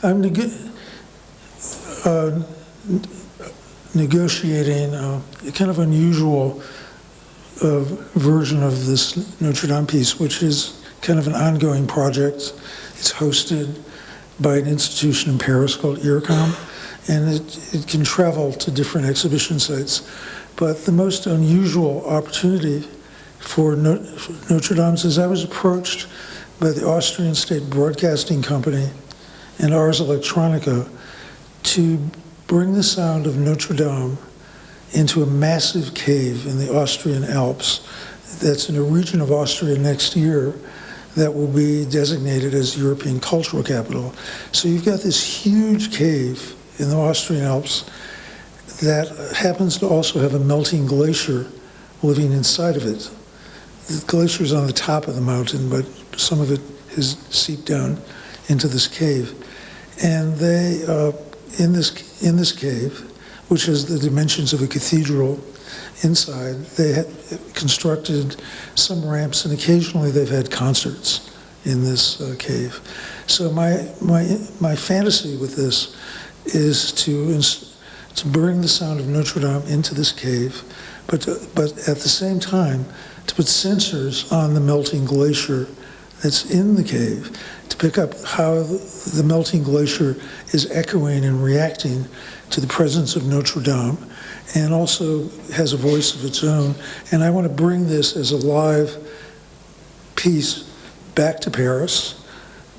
I'm negotiating a kind of unusual version of this Notre Dame piece, which is kind of an ongoing project. It's hosted by an institution in Paris called IRCAM, and it can travel to different exhibition sites. But the most unusual opportunity for Notre Dame's is I was approached by the Austrian State Broadcasting Company and Ars Electronica to bring the sound of Notre Dame into a massive cave in the Austrian Alps that's in a region of Austria next year that will be designated as European Cultural Capital. So you've got this huge cave in the Austrian Alps that happens to also have a melting glacier living inside of it. The glacier is on the top of the mountain, but some of it has seeped down into this cave. And they, in this cave, which has the dimensions of a cathedral inside, they had constructed some ramps, and occasionally they've had concerts in this cave. So my fantasy with this is to bring the sound of Notre Dame into this cave, but at the same time to put sensors on the melting glacier that's in the cave to pick up how the melting glacier is echoing and reacting to the presence of Notre Dame, and also has a voice of its own. And I want to bring this as a live piece back to Paris,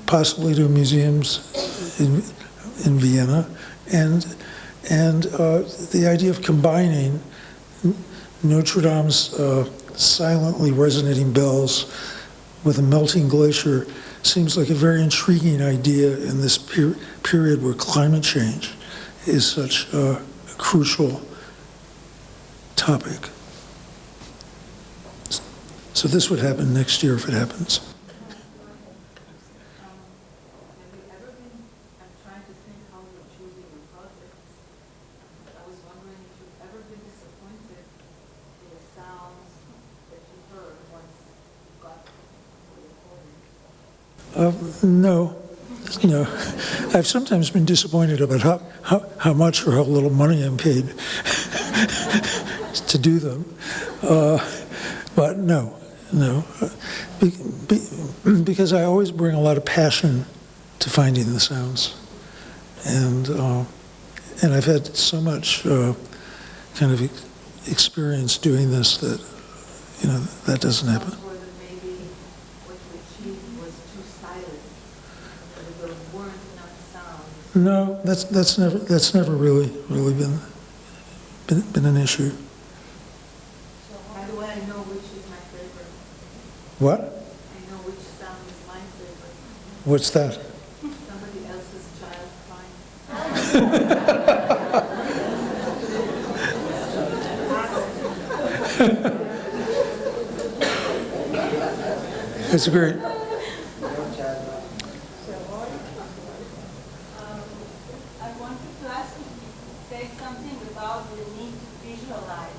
possibly to museums in Vienna, and the idea of combining Notre Dame's silently resonating bells with a melting glacier seems like a very intriguing idea in this period where climate change is such a crucial topic. So this would happen next year if it happens. Have you ever been, I'm trying to think how you're choosing your projects. I was wondering if you've ever been disappointed in the sounds that you heard. No. I've sometimes been disappointed about how much or how little money I'm paid to do them. But no. Because I always bring a lot of passion to finding the sounds. And I've had so much kind of experience doing this that, that doesn't happen. Or that maybe what you achieved was too silent, or there weren't enough sounds. No, that's never really been an issue. By the way, I know which is my favorite. What? I know which sound is my favorite. What's that? Somebody else's child crying. That's great. I wanted to ask you to say something about the need to visualize,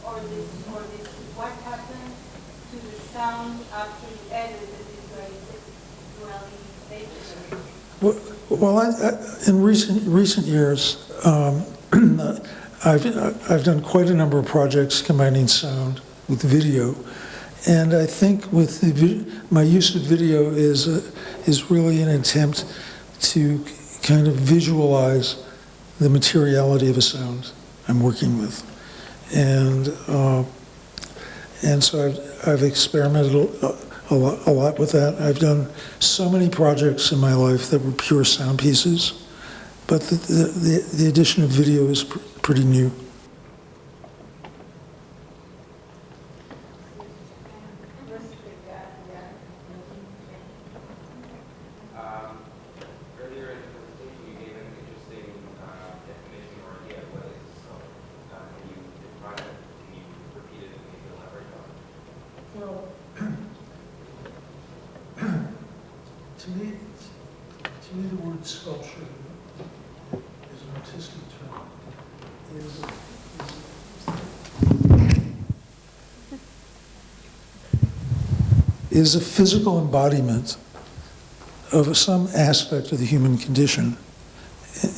or what happened to the sound after you edited it. Well, in recent years, I've done quite a number of projects combining sound with video, and I think with my use of video is really an attempt to kind of visualize the materiality of a sound I'm working with, and so I've experimented a lot with that. I've done so many projects in my life that were pure sound pieces, but the addition of video is pretty new. Earlier in the presentation, you gave an interesting definition or idea of what is a sound. Can you define it? Can you repeat it and maybe elaborate on it? Well, to me, the word sculpture is an artistic term. Is a physical embodiment of some aspect of the human condition,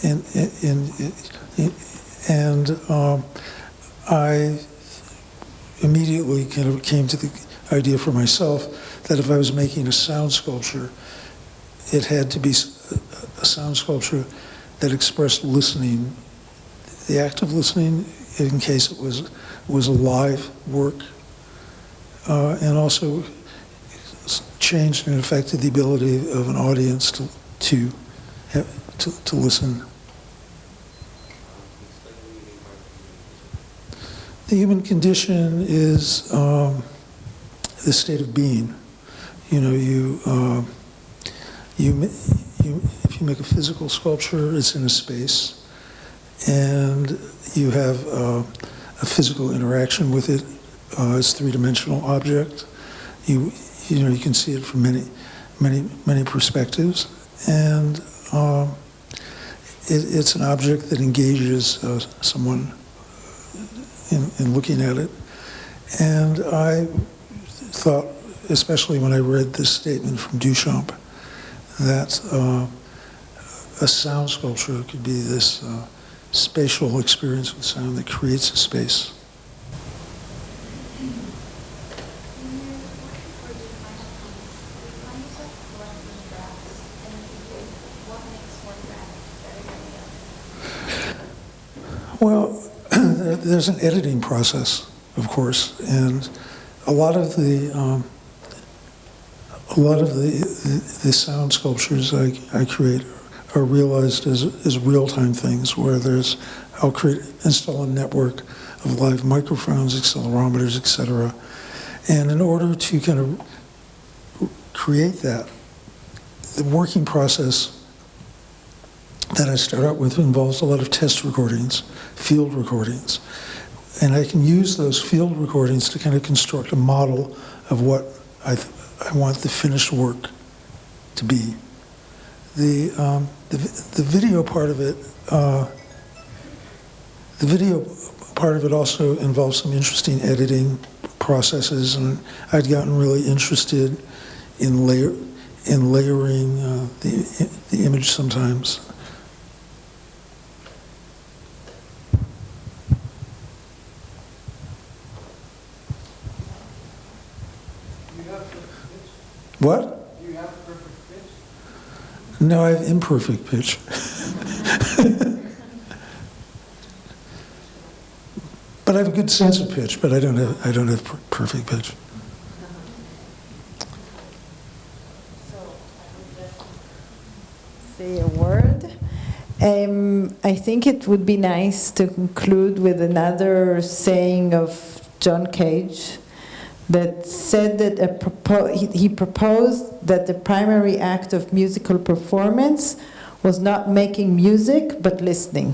and I immediately kind of came to the idea for myself that if I was making a sound sculpture, it had to be a sound sculpture that expressed listening, the act of listening, in case it was a live work, and also changed and affected the ability of an audience to listen. The human condition is the state of being. If you make a physical sculpture, it's in a space, and you have a physical interaction with it as a three-dimensional object. You can see it from many perspectives, and it's an object that engages someone in looking at it. And I thought, especially when I read this statement from Duchamp, that a sound sculpture could be this spatial experience with sound that creates a space. Well, there's an editing process, of course, and a lot of the sound sculptures I create are realized as real-time things, where I'll install a network of live microphones, accelerometers, etc. And in order to kind of create that, the working process that I start out with involves a lot of test recordings, field recordings. And I can use those field recordings to kind of construct a model of what I want the finished work to be. The video part of it, also involves some interesting editing processes, and I'd gotten really interested in in layering the image sometimes. What? Do you have perfect pitch? No, I have imperfect pitch. But I have a good sense of pitch, but I don't have perfect pitch. Say a word. I think it would be nice to conclude with another saying of John Cage that said that he proposed that the primary act of musical performance was not making music but listening.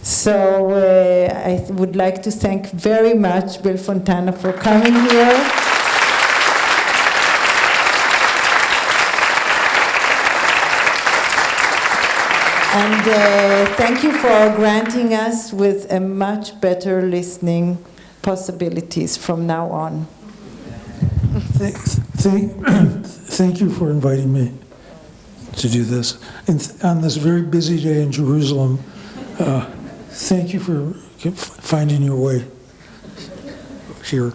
So I would like to thank very much Bill Fontana for coming here. And thank you for granting us with a much better listening possibilities from now on. Thank you for inviting me to do this. And on this very busy day in Jerusalem, thank you for finding your way here.